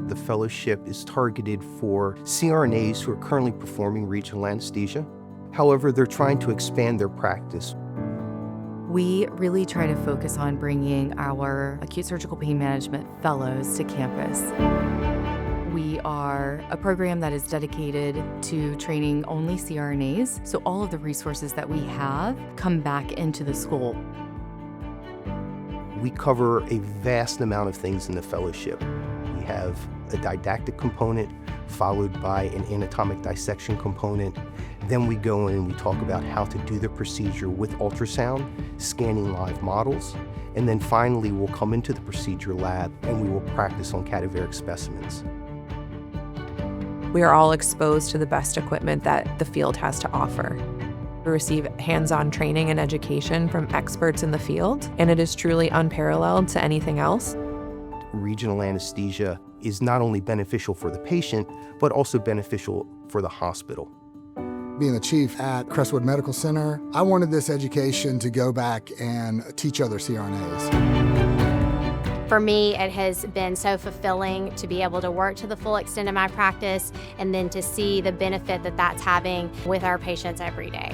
The fellowship is targeted for CRNAs who are currently performing regional anesthesia. However, they're trying to expand their practice. We really try to focus on bringing our acute surgical pain management fellows to campus. We are a program that is dedicated to training only CRNAs, so all of the resources that we have come back into the school. We cover a vast amount of things in the fellowship. We have a didactic component, followed by an anatomic dissection component. Then we go in and we talk about how to do the procedure with ultrasound, scanning live models. And then finally, we'll come into the procedure lab and we will practice on cadaveric specimens. We are all exposed to the best equipment that the field has to offer. We receive hands-on training and education from experts in the field, and it is truly unparalleled to anything else. Regional anesthesia is not only beneficial for the patient, but also beneficial for the hospital. Being the chief at Crestwood Medical Center, I wanted this education to go back and teach other CRNAs. For me, it has been so fulfilling to be able to work to the full extent of my practice and then to see the benefit that that's having with our patients every day.